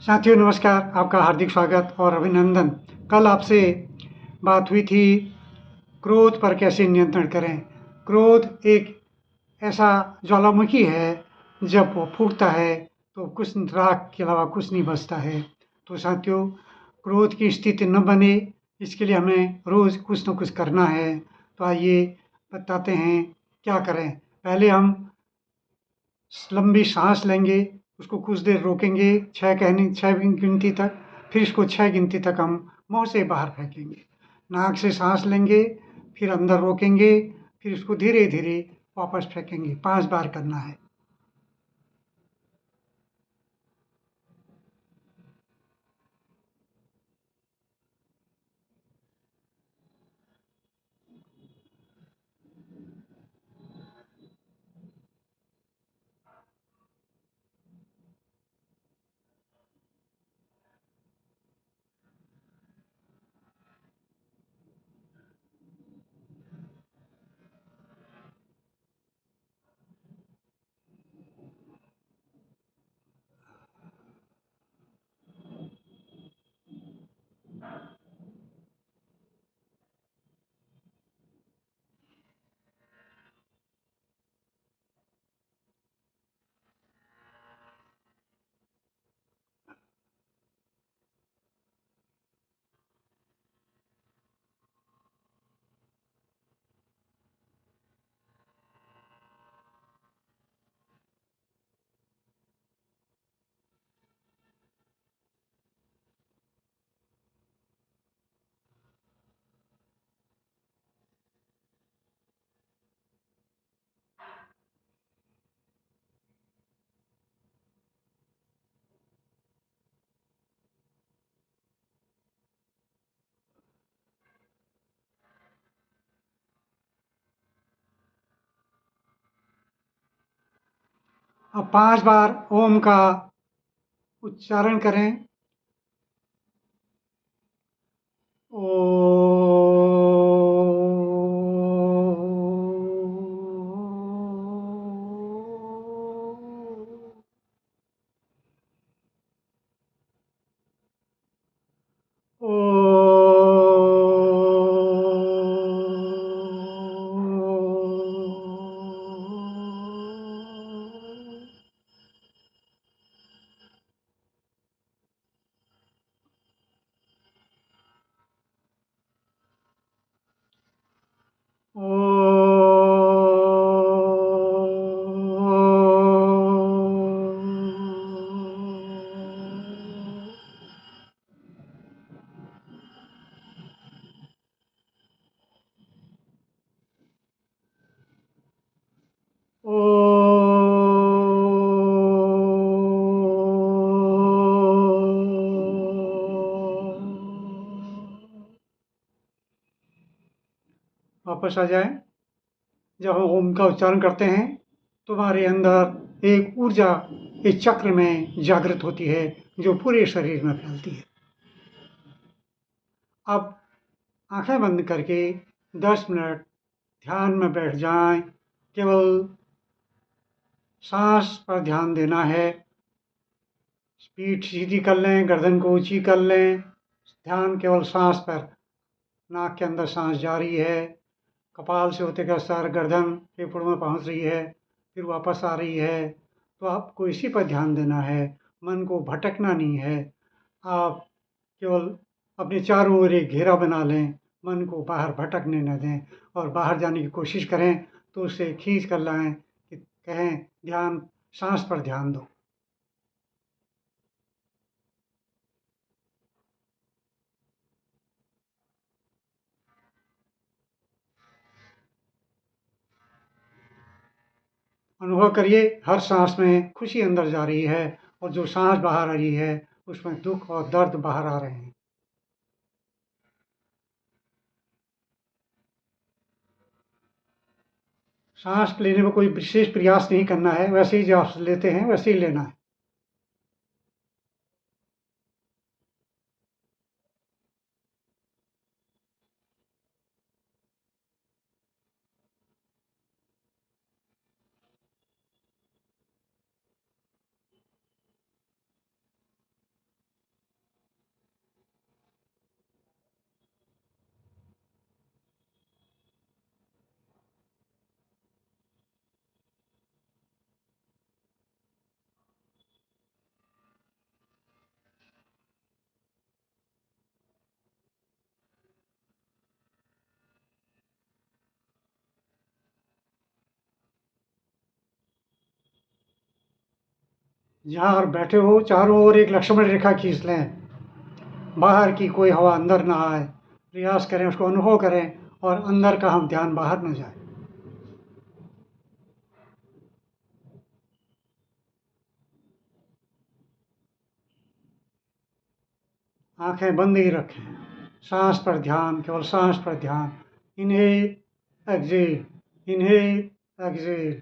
साथियों नमस्कार, आपका हार्दिक स्वागत और अभिनंदन। कल आपसे बात हुई थी क्रोध पर कैसे नियंत्रण करें। क्रोध एक ऐसा ज्वालामुखी है, जब वो फूटता है तो कुछ राख के अलावा कुछ नहीं बचता है। तो साथियों, क्रोध की स्थिति न बने इसके लिए हमें रोज़ कुछ न कुछ करना है। तो आइए बताते हैं क्या करें। पहले हम लंबी साँस लेंगे, उसको कुछ देर रोकेंगे 6 गिनती तक, फिर इसको 6 गिनती तक हम मुँह से बाहर फेंकेंगे। नाक से साँस लेंगे, फिर अंदर रोकेंगे, फिर इसको धीरे-धीरे वापस फेंकेंगे। 5 बार करना है। अब 5 बार ओम का उच्चारण करें। ओ ओ वापस आ जाएं। जब हम ओम का उच्चारण करते हैं तो हमारे अंदर एक ऊर्जा इस चक्र में जागृत होती है, जो पूरे शरीर में फैलती है। अब आंखें बंद करके 10 मिनट ध्यान में बैठ जाएं। केवल सांस पर ध्यान देना है। पीठ सीधी कर लें, गर्दन को ऊंची कर लें। ध्यान केवल सांस पर। नाक के अंदर सांस जा रही है, कपाल से होते हुए सर गर्दन फेफड़ों में पहुंच रही है, फिर वापस आ रही है। तो आपको इसी पर ध्यान देना है, मन को भटकना नहीं है। आप केवल अपने चारों ओर एक घेरा बना लें, मन को बाहर भटकने न दें, और बाहर जाने की कोशिश करें तो उसे खींच कर लाएं कि कहें ध्यान सांस पर ध्यान दो। अनुभव करिए, हर सांस में खुशी अंदर जा रही है और जो सांस बाहर आ रही है उसमें दुख और दर्द बाहर आ रहे हैं। सांस लेने में कोई विशेष प्रयास नहीं करना है, वैसे ही जो आप लेते हैं वैसे ही लेना है। जहाँ बैठे हो चारों ओर एक लक्ष्मण रेखा खींच लें, बाहर की कोई हवा अंदर ना आए, प्रयास करें, उसको अनुभव करें और अंदर का हम ध्यान बाहर न जाए। आंखें बंद ही रखें, सांस पर ध्यान, केवल सांस पर ध्यान। Inhale, exhale, inhale, exhale.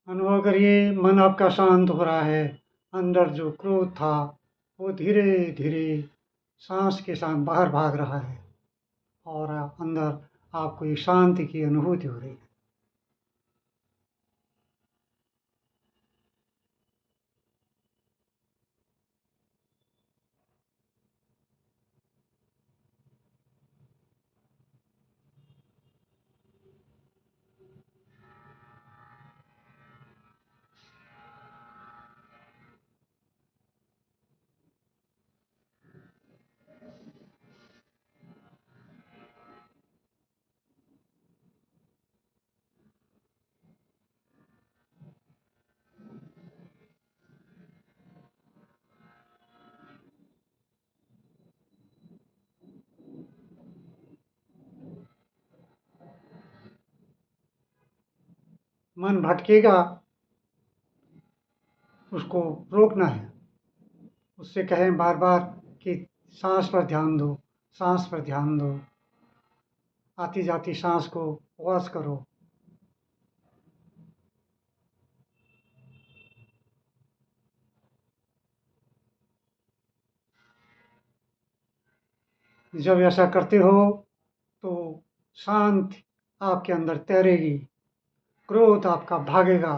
अनुभव करिए मन आपका शांत हो रहा है। अंदर जो क्रोध था वो धीरे धीरे सांस के साथ बाहर भाग रहा है और अंदर आपको एक शांति की अनुभूति हो रही है। मन भटकेगा, उसको रोकना है। उससे कहें बार बार कि सांस पर ध्यान दो, सांस पर ध्यान दो। आती जाती सांस को वॉच करो। जब ऐसा करते हो तो शांति आपके अंदर तैरेगी, क्रोध आपका भागेगा।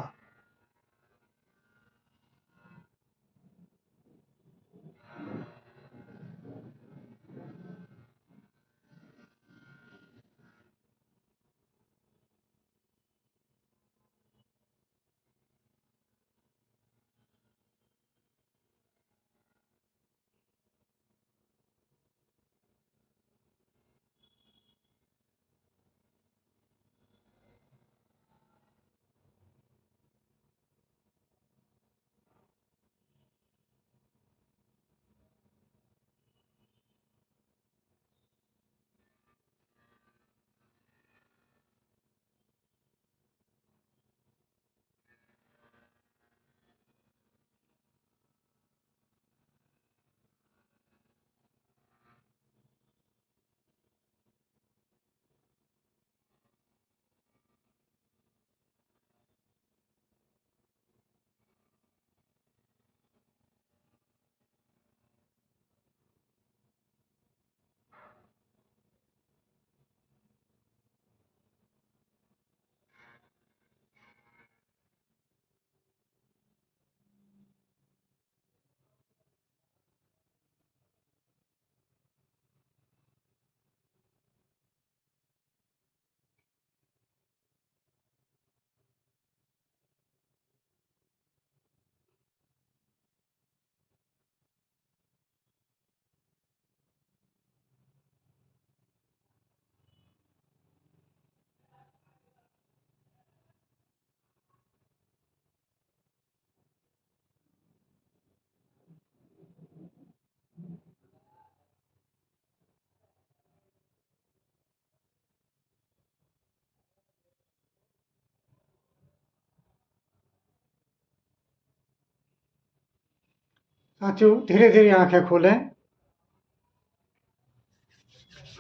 साथियों, धीरे धीरे आंखें खोलें,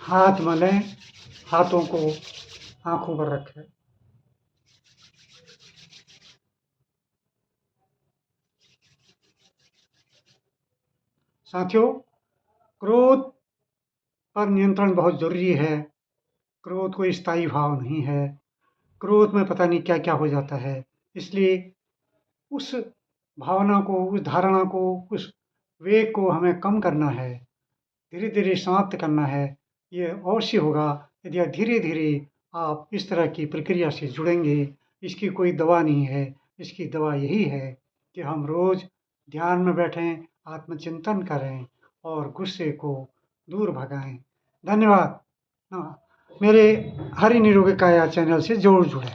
हाथ मलें, हाथों को आंखों पर रखें। साथियों, क्रोध पर नियंत्रण बहुत जरूरी है। क्रोध कोई स्थायी भाव नहीं है। क्रोध में पता नहीं क्या क्या हो जाता है। इसलिए उस भावना को, उस धारणा को, उस वेग को हमें कम करना है, धीरे धीरे समाप्त करना है। ये अवश्य होगा यदि आप धीरे धीरे आप इस तरह की प्रक्रिया से जुड़ेंगे। इसकी कोई दवा नहीं है, इसकी दवा यही है कि हम रोज़ ध्यान में बैठें, आत्मचिंतन करें और गुस्से को दूर भगाएं। धन्यवाद। मेरे हरि निरोगी काया चैनल से ज़रूर जुड़ें।